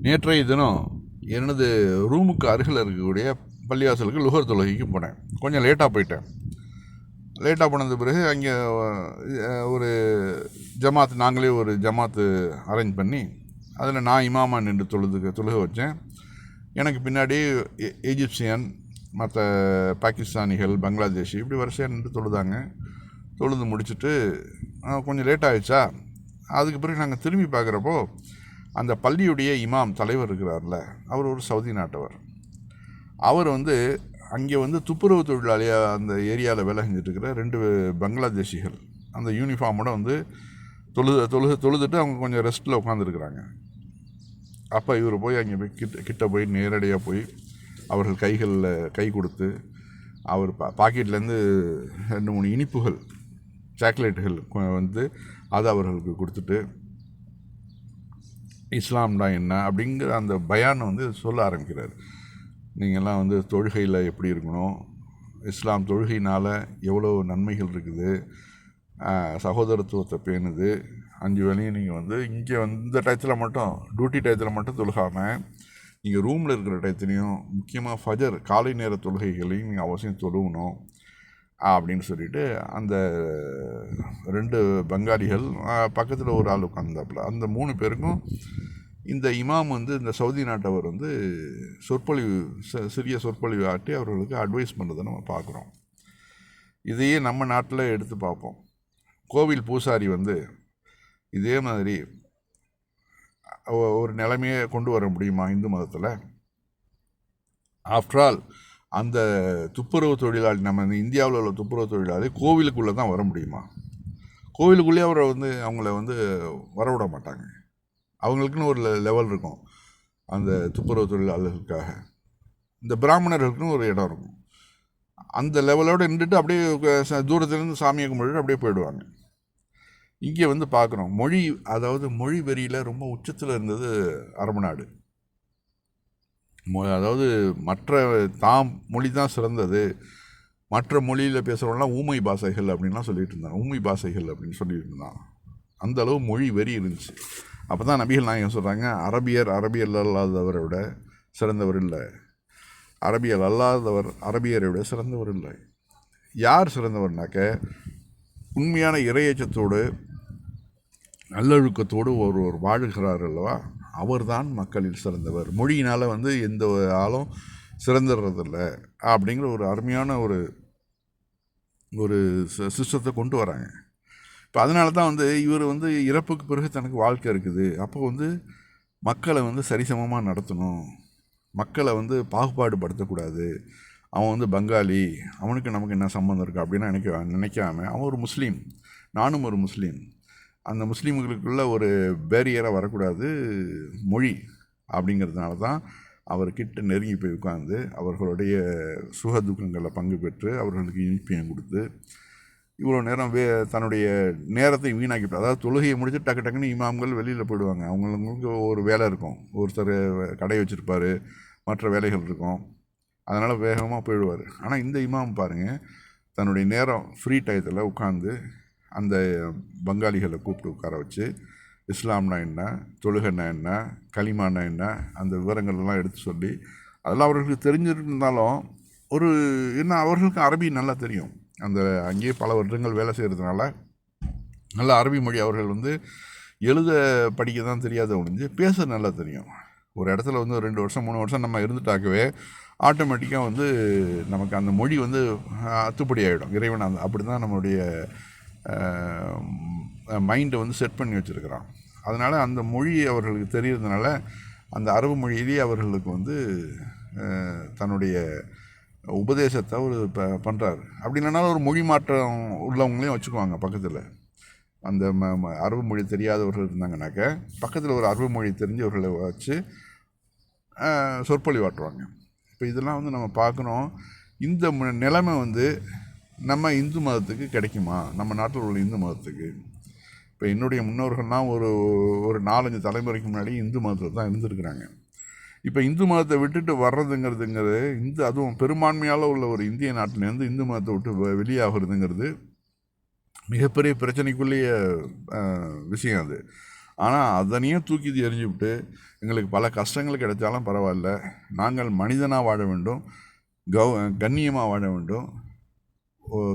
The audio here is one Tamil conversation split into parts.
நேற்றைய தினம் எனது ரூமுக்கு அருகில் இருக்கக்கூடிய பள்ளிவாசலுக்கு லுகர் தொழுகைக்கு போனேன். கொஞ்சம் லேட்டாக போயிட்டேன். லேட்டாக போனது பிறகு அங்கே ஒரு ஜமாத், நாங்களே ஒரு ஜமாத்து அரேஞ்ச் பண்ணி அதில் நான் இமாமா நின்று தொழுகை வச்சேன். எனக்கு பின்னாடி எஜிப்சியன், மற்ற பாகிஸ்தானிகள், பங்களாதேஷி இப்படி வரிசையாக நின்று தொழுதாங்க. தொழுது முடிச்சுட்டு கொஞ்சம் லேட் ஆகிடுச்சா, அதுக்கு பிறகு நாங்கள் திரும்பி பார்க்குறப்போ அந்த பள்ளியுடைய இமாம் தலைவர் இருக்கிறார்ல, அவர் ஒரு சவுதி நாட்டவர். அவர் அங்கே துப்புரவு தொழிலாளியாக அந்த ஏரியாவில் வேலை செஞ்சுட்ருக்கிற 2 பங்களாதேஷிகள் அந்த யூனிஃபார்மோட தொழுதுட்டு அவங்க கொஞ்சம் ரெஸ்ட்டில் உட்காந்துருக்குறாங்க. அப்போ இவர் போய் அங்கே போய் கிட்ட போய் நேரடியாக போய் அவர்கள் கைகளில் கை கொடுத்து, அவர் பாக்கெட்லேருந்து 2-3 இனிப்புகள், சாக்லேட்டுகள் அதை அவர்களுக்கு கொடுத்துட்டு, இஸ்லாம்னா என்ன அப்படிங்கிற அந்த பயானை சொல்ல ஆரம்பிக்கிறார். நீங்கள்லாம் தொழுகையில் எப்படி இருக்கணும், இஸ்லாம் தொழுகையினால் எவ்வளோ நன்மைகள் இருக்குது, சகோதரத்துவத்தை பேணுது, 5 வேளையும் நீங்கள் இங்கே இந்த டயத்தில் மட்டும், டியூட்டி டயத்தில் மட்டும் தொழுகாமல் நீங்கள் ரூமில் இருக்கிற டயத்துலையும், முக்கியமாக ஃபஜர் காலை நேர தொழுகைகளையும் நீங்கள் அவசியம் தொழுகணும் அப்படின்னு சொல்லிட்டு அந்த 2 பங்காளிகள் பக்கத்தில் ஒரு ஆள் உட்காந்தாப்புல, அந்த 3 பேருக்கும் இந்த இமாம் இந்த சவுதி நாட்டவர் சொற்பொழிவு, சிறிய சொற்பொழிவு ஆட்டி அவர்களுக்கு அட்வைஸ் பண்ணுறதை நம்ம பார்க்குறோம். இதையே நம்ம நாட்டில் எடுத்து பார்ப்போம். கோவில் பூசாரி இதே மாதிரி ஒரு நிலைமையை கொண்டு வர முடியுமா இந்து மதத்தில்? ஆஃப்டர் ஆல் அந்த துப்புரவு தொழிலாளி, நம்ம இந்தியாவில் உள்ள துப்புரவு தொழிலாளி கோவிலுக்குள்ளே தான் வர முடியுமா? கோவிலுக்குள்ளேயே அவரை அவங்கள வரவிட மாட்டாங்க. அவங்களுக்குன்னு ஒரு லெவல் இருக்கும். அந்த துப்புரவு தொழிலாளர்களுக்காக இந்த பிராமணர்களுக்குன்னு ஒரு இடம் இருக்கும். அந்த லெவலோடு நின்றுட்டு அப்படியே தூரத்துலேருந்து சாமியை கும்பிட்டு அப்படியே போயிடுவாங்க. இங்கே பார்க்குறோம், மொழி, அதாவது மொழி வெறியில் ரொம்ப உச்சத்தில் இருந்தது அரபு நாடு. அதாவது மற்ற தாம் மொழி தான் சிறந்தது, மற்ற மொழியில் பேசுகிறவங்களாம் ஊமை பாஷைகள் அப்படின்லாம் சொல்லிட்டு இருந்தாங்க. ஊமை பாஷைகள் அப்படின்னு சொல்லிட்டு இருந்தாங்க. அந்தளவு மொழி வெறி இருந்துச்சு. அப்போ தான் நபிகள் நாயகம் சொல்கிறாங்க, அரபியர் அல்லாதவரை விட சிறந்தவர் இல்லை, அரபியர் அல்லாதவர் அரபியரை விட சிறந்தவர் இல்லை. யார் சிறந்தவர்னாக்க, உண்மையான இறையச்சத்தோடு நல்லொழுக்கத்தோடு ஒருவர் வாழ்கிறார் அல்லவா, அவர்தான் மக்களில் சிறந்தவர். மொழியினால் எந்த ஆளும் சிறந்துடுறதில்லை அப்படிங்கிற ஒரு அருமையான ஒரு சிஸ்டத்தை கொண்டு வராங்க. இப்போ அதனால தான் இவர் இறப்புக்கு பிறகு தனக்கு வாழ்க்கை இருக்குது, அப்போ மக்களை சரிசமமாக நடத்தணும், மக்களை பாகுபாடு படுத்தக்கூடாது, அவன் பங்காளி, அவனுக்கு நமக்கு என்ன சம்மந்தம் இருக்குது அப்படின்னு நினைக்காம, அவன் ஒரு முஸ்லீம், நானும் ஒரு முஸ்லீம், அந்த முஸ்லீம்களுக்குள்ள ஒரு பேரியராக வரக்கூடாது மொழி அப்படிங்கிறதுனால தான் அவர்கிட்ட நெருங்கி போய் உட்கார்ந்து அவர்களுடைய சுக துக்கங்களில் பங்கு பெற்று அவர்களுக்கு இனிப்பியம் கொடுத்து இவ்வளோ நேரம் தன்னுடைய நேரத்தை வீணாக்கிட்டு, அதாவது தொழுகையை முடிச்சு டக்குன்னு இமாம்கள் வெளியில் போயிடுவாங்க. அவங்களுக்கு ஒரு வேலை இருக்கும், ஒருத்தர் கடை வச்சுருப்பார், மற்ற வேலைகள் இருக்கும், அதனால் வேகமாக போயிடுவார். ஆனால் இந்த இமாம் பாருங்கள், தன்னுடைய நேரம் ஃப்ரீ டயத்தில் உட்காந்து அந்த பங்காளிகளை கூப்பிட்டு உட்கார வச்சு இஸ்லாம்னா என்ன, தொழுகைன்னா என்ன, களிமானா என்ன, அந்த விவரங்கள்லாம் எடுத்து சொல்லி, அதெல்லாம் அவர்களுக்கு தெரிஞ்சிருந்தாலும் அவர்களுக்கு அரபி நல்லா தெரியும். அந்த அங்கேயே பல வருடங்கள் வேலை செய்கிறதுனால நல்ல அரபி மொழி அவர்கள் எழுத படிக்க தான் தெரியாத ஒழிஞ்சு பேச நல்லா தெரியும். ஒரு இடத்துல 2 வருஷம் 3 வருஷம் நம்ம இருந்துட்டாக்கவே ஆட்டோமேட்டிக்காக நமக்கு அந்த மொழி அத்துப்படி ஆகிடும். இறைவன் அப்படி தான் நம்மளுடைய மைண்டை செட் பண்ணி வச்சுருக்கிறான். அதனால் அந்த மொழி அவர்களுக்கு தெரியறதுனால அந்த அரபு மொழியிலேயே அவர்களுக்கு தன்னுடைய உபதேசத்தை அவர் பண்ணுறாரு. அப்படி இல்லைனாலும் ஒரு மொழி மாற்றம் உள்ளவங்களையும் வச்சுக்குவாங்க பக்கத்தில். அந்த அரபு மொழி தெரியாதவர்கள் இருந்தாங்கனாக்க பக்கத்தில் ஒரு அரபு மொழி தெரிஞ்சவர்களை வச்சு சொற்பொழிவாட்டுவாங்க. இப்போ இதெல்லாம் நம்ம பார்க்கணும். இந்த நிலைமை நம்ம இந்து மதத்துக்கு கிடைக்குமா, நம்ம நாட்டில் உள்ள இந்து மதத்துக்கு? இப்போ என்னுடைய முன்னோர்கள்லாம் ஒரு 4-5 தலைமுறைக்கு முன்னாடி இந்து மதத்தில் தான் இருந்துருக்குறாங்க. இப்போ இந்து மதத்தை விட்டுட்டு வர்றதுங்கிறது அதுவும் பெரும்பான்மையால் உள்ள ஒரு இந்திய நாட்டிலேருந்து இந்து மதத்தை விட்டு வெளியாகிறதுங்கிறது மிகப்பெரிய பிரச்சனைக்குள்ளேய விஷயம் அது. ஆனால் அதனையும் தூக்கி எறிஞ்சுவிட்டு எங்களுக்கு பல கஷ்டங்கள் கிடைச்சாலும் பரவாயில்ல, நாங்கள் மனிதனாக வாழ வேண்டும், கண்ணியமாக வாழ வேண்டும்,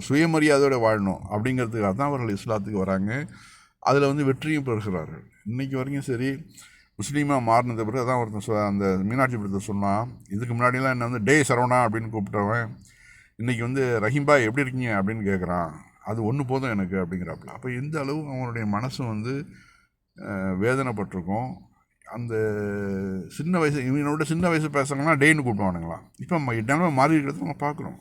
சுயமரியாதையோடு வாழணும் அப்படிங்கிறதுக்காக தான் அவர்கள் இஸ்லாத்துக்கு வராங்க. அதில் வந்து வெற்றியும் பெறுகிறார்கள். இன்றைக்கி வரைக்கும் சரி, முஸ்லீமாக மாறினது பிறகு அதான் ஒருத்தன் அந்த மீனாட்சி படத்தை சொன்னான், இதுக்கு முன்னாடிலாம் என்ன வந்து டே சரவணா அப்படின்னு கூப்பிட்டவன் இன்றைக்கி வந்து ரஹீம்பாய் எப்படி இருக்கீங்க அப்படின்னு கேட்குறான். அது ஒன்று போதும் எனக்கு அப்படிங்கிறாப்புல. அப்போ எந்த அளவு அவனுடைய மனசு வந்து வேதனைப்பட்டிருக்கும். அந்த சின்ன வயசு இவனோட சின்ன வயசு பேசுகிறாங்கன்னா டேன்னு கூப்பிடுவானுங்களாம். இப்போ இடமே மாறி இருக்கிறத நம்ம பார்க்குறோம்.